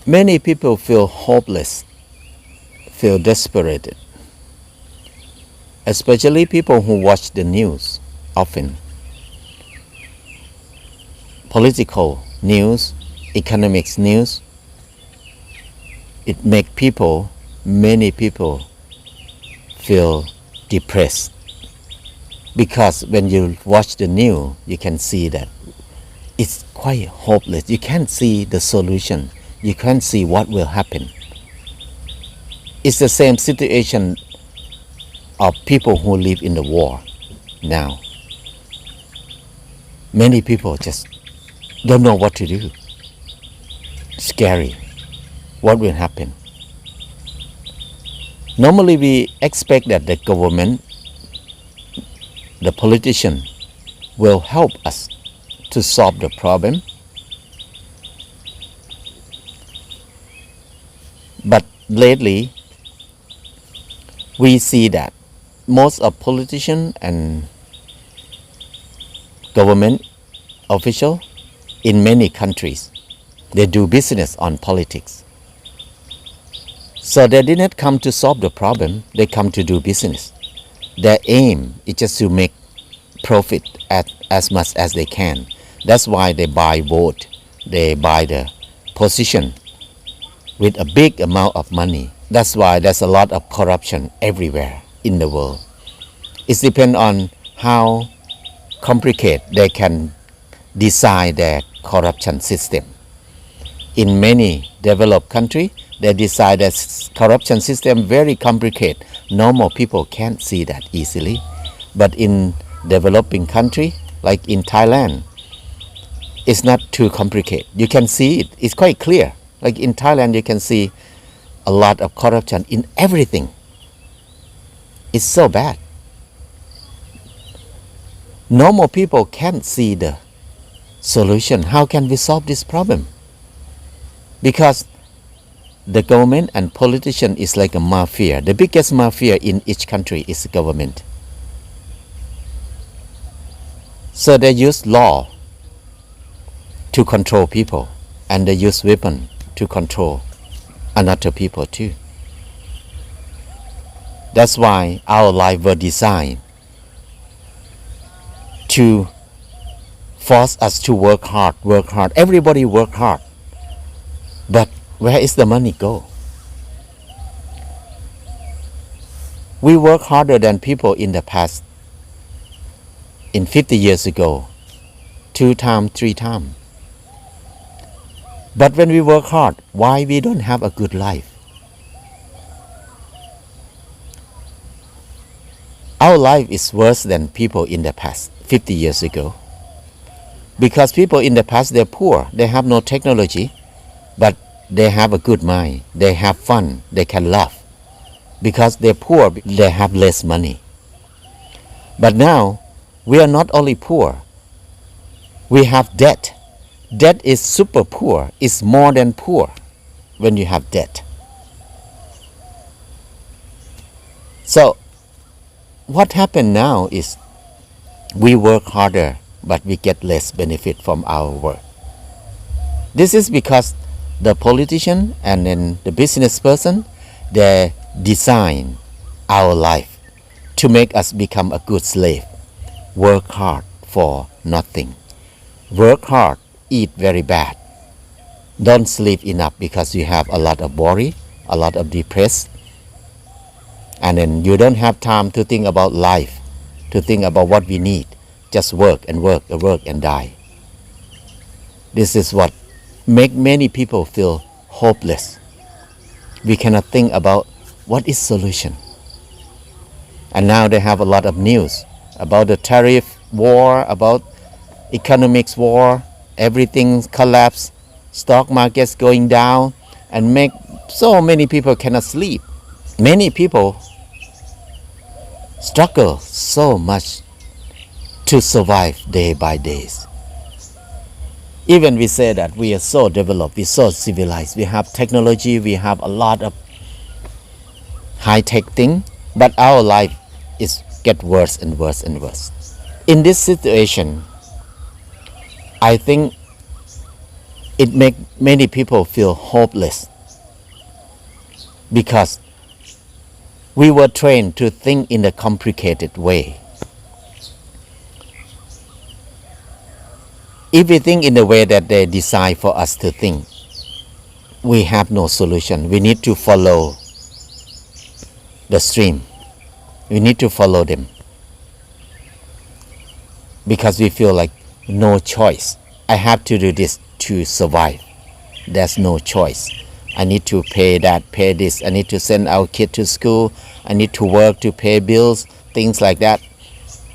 Many people feel hopeless, feel desperate, especially people who watch the news often. Political news, economics news, it makes many people feel depressed. Because when you watch the news, you can see that it's quite hopeless. You can't see the solution. You can't see what will happen. It's the same situation of people who live in the war now. Many people just don't know what to do. Scary. What will happen? Normally we expect that the government, the politician, will help us to solve the problem. But lately, we see that most of politicians and government officials in many countries, they do business on politics. So they did not come to solve the problem, they come to do business. Their aim is just to make profit as much as they can. That's why they buy vote, they buy the position with a big amount of money. That's why there's a lot of corruption everywhere in the world. It depends on how complicated they can design their corruption system. In many developed countries, they design their corruption system very complicated. Normal people can't see that easily. But in developing country, like in Thailand, it's not too complicated. You can see it. It's quite clear. Like in Thailand, you can see a lot of corruption in everything. It's so bad. Normal people can't see the solution. How can we solve this problem? Because the government and politician is like a mafia. The biggest mafia in each country is the government. So they use law to control people, and they use weapon to control another people too. That's why our life were designed to force us to work hard. Everybody work hard. But where is the money go? We work harder than people in the past. In 50 years ago, 2 times, 3 times. But when we work hard, why we don't have a good life? Our life is worse than people in the past, 50 years ago. Because people in the past, they're poor. They have no technology, but they have a good mind. They have fun. They can laugh. Because they're poor, they have less money. But now, we are not only poor. We have debt. Debt is super poor. It's more than poor when you have debt. So, what happened now is we work harder, but we get less benefit from our work. This is because the politician and then the business person, they design our life to make us become a good slave. Work hard for nothing. Work hard, eat very bad. Don't sleep enough because you have a lot of worry, a lot of depression. And then you don't have time to think about life, to think about what we need. Just work and work and work and die. This is what makes many people feel hopeless. We cannot think about what is solution. And now they have a lot of news about the tariff war, about economics war, everything collapse, stock markets going down, and make so many people cannot sleep. Many people struggle so much to survive day by day. Even we say that we are so developed, we're so civilized, we have technology, we have a lot of high-tech thing, but our life is get worse and worse and worse. In this situation, I think it makes many people feel hopeless because we were trained to think in a complicated way. If we think in the way that they decide for us to think, we have no solution. We need to follow the stream. We need to follow them because we feel like no choice. I have to do this to survive. There's no choice. I need to pay that, pay this. I need to send our kid to school. I need to work to pay bills, things like that.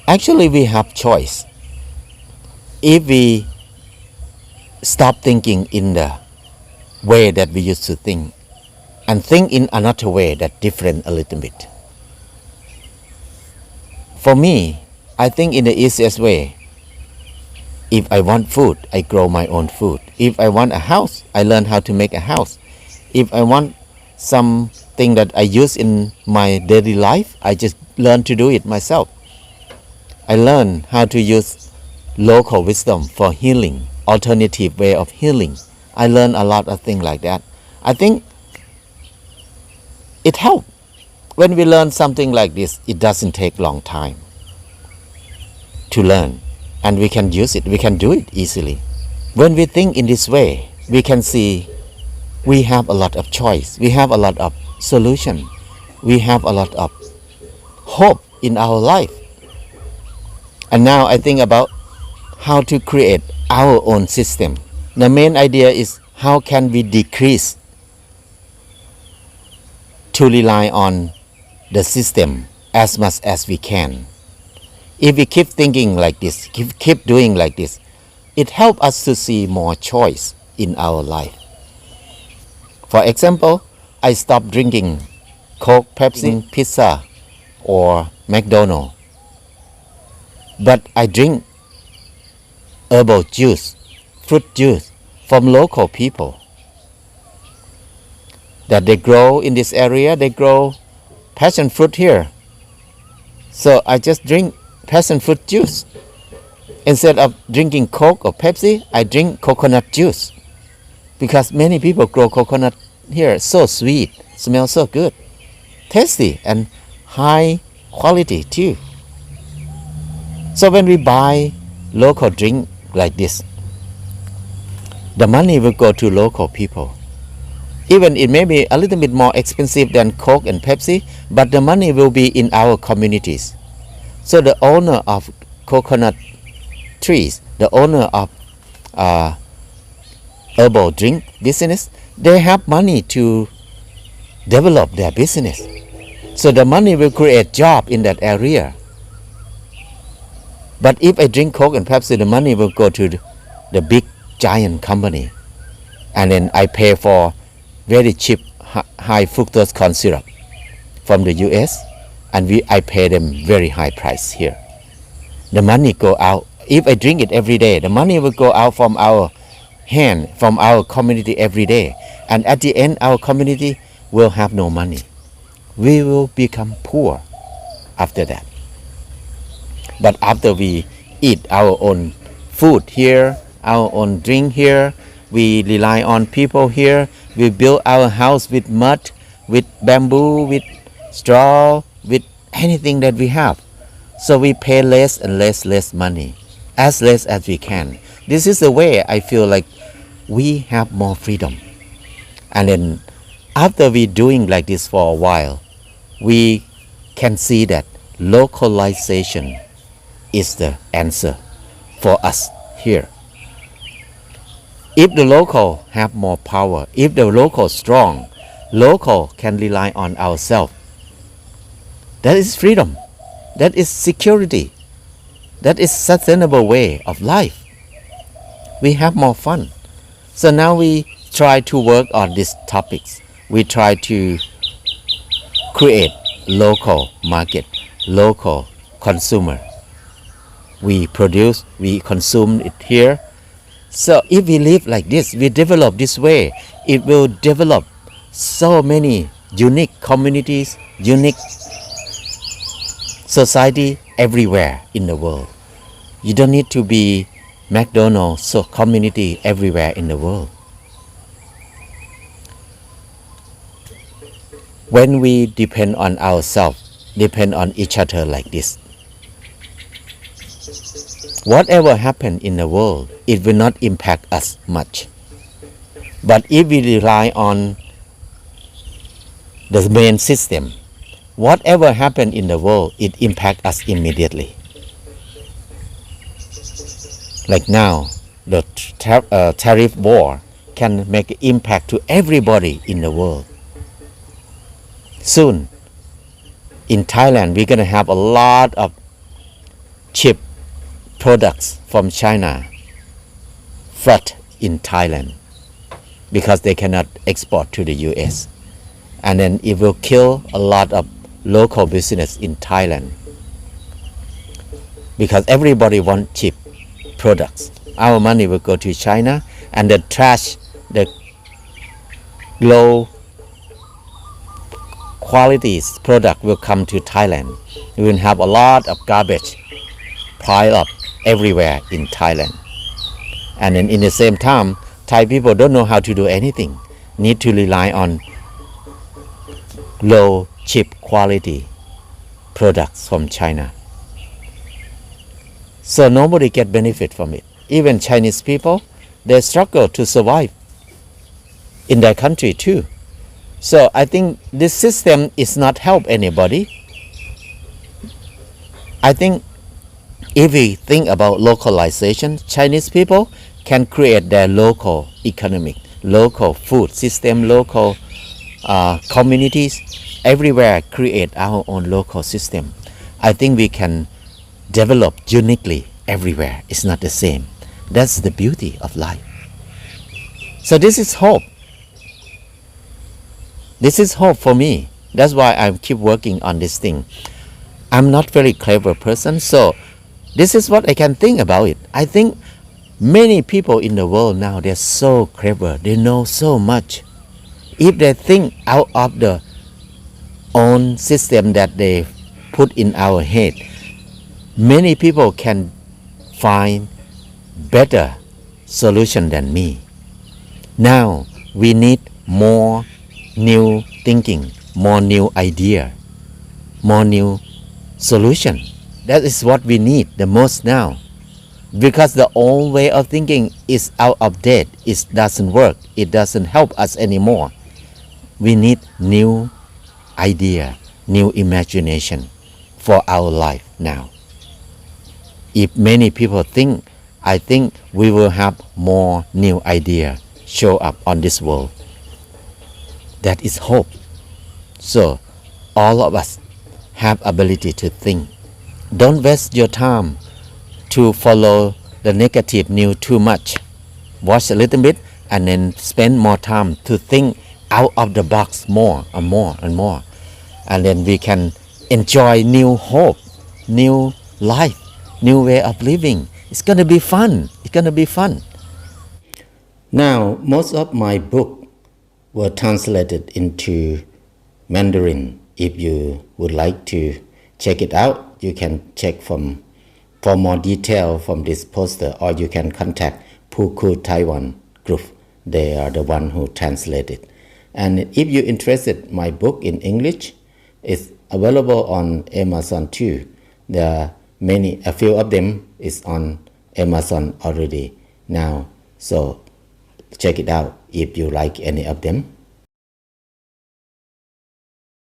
Actually, we have choice. If we stop thinking in the way that we used to think and think in another way that different a little bit. For me, I think in the easiest way. If I want food, I grow my own food. If I want a house, I learn how to make a house. If I want something that I use in my daily life, I just learn to do it myself. I learn how to use local wisdom for healing, alternative way of healing. I learn a lot of things like that. I think it helps. When we learn something like this, it doesn't take long time to learn. And we can use it, we can do it easily. When we think in this way, we can see we have a lot of choice, we have a lot of solution, we have a lot of hope in our life. And now I think about how to create our own system. The main idea is how can we decrease to rely on the system as much as we can. If we keep thinking like this, keep doing like this, it helps us to see more choice in our life. For example, I stopped drinking Coke, Pepsi, pizza, or McDonald's. But I drink herbal juice, fruit juice from local people. That they grow in this area, they grow passion fruit here. So I just drink passion fruit juice. Instead of drinking Coke or Pepsi, I drink coconut juice. Because many people grow coconut here, so sweet, smells so good, tasty and high quality too. So when we buy local drink like this, the money will go to local people. Even it may be a little bit more expensive than Coke and Pepsi, but the money will be in our communities. So the owner of coconut trees, the owner of herbal drink business, they have money to develop their business. So the money will create job in that area. But if I drink Coke and Pepsi, the money will go to the big giant company. And then I pay for very cheap high fructose corn syrup from the US. And I pay them very high price here. The money go out. If I drink it every day, the money will go out from our hand, from our community every day. And at the end, our community will have no money. We will become poor after that. But after we eat our own food here, our own drink here, we rely on people here, we build our house with mud, with bamboo, with straw, with anything that we have. So we pay less and less money, as less as we can. This is the way I feel like we have more freedom. And then after we doing like this for a while, we can see that localization is the answer for us here. If the local have more power, if the local strong, local can rely on ourselves. That is freedom. That is security. That is sustainable way of life. We have more fun. So now we try to work on these topics. We try to create local market, local consumer. We produce, we consume it here. So if we live like this, we develop this way, it will develop so many unique communities, unique society everywhere in the world. You don't need to be McDonald's so community everywhere in the world. When we depend on ourselves, depend on each other like this, whatever happens in the world, it will not impact us much. But if we rely on the main system, whatever happens in the world, it impacts us immediately. Like now, the tariff war can make an impact to everybody in the world. Soon, in Thailand, we're going to have a lot of cheap products from China flood in Thailand because they cannot export to the US. And then it will kill a lot of local business in Thailand because everybody wants cheap products. Our money will go to China, and the trash, the low quality product will come to Thailand. We will have a lot of garbage piled up everywhere in Thailand. And then in the same time, Thai people don't know how to do anything, need to rely on low, cheap quality products from China. So nobody get benefit from it. Even Chinese people, they struggle to survive in their country too. So I think this system is not help anybody. I think if we think about localization, Chinese people can create their local economic, local food system, local communities, everywhere create our own local system. I think we can develop uniquely everywhere. It's not the same. That's the beauty of life. So this is hope. This is hope for me. That's why I keep working on this thing. I'm not very clever person, so this is what I can think about it. I think many people in the world now, they're so clever. They know so much. If they think out of the own system that they put in our head, many people can find better solution than me. Now we need more new thinking, more new idea, more new solution. That is what we need the most now, because the old way of thinking is out of date. It doesn't work. It doesn't help us anymore. We need new idea, new imagination for our life now. If many people think, I think we will have more new idea show up on this world. That is hope. So all of us have ability to think. Don't waste your time to follow the negative news too much. Watch a little bit and then spend more time to think out of the box more and more and more. And then we can enjoy new hope, new life, new way of living. It's going to be fun. It's going to be fun. Now, most of my book were translated into Mandarin. If you would like to check it out, you can check for more detail from this poster, or you can contact Puku Taiwan Group. They are the one who translated. And if you're interested, my book in English is available on Amazon too. There are a few of them is on Amazon already now. So check it out if you like any of them.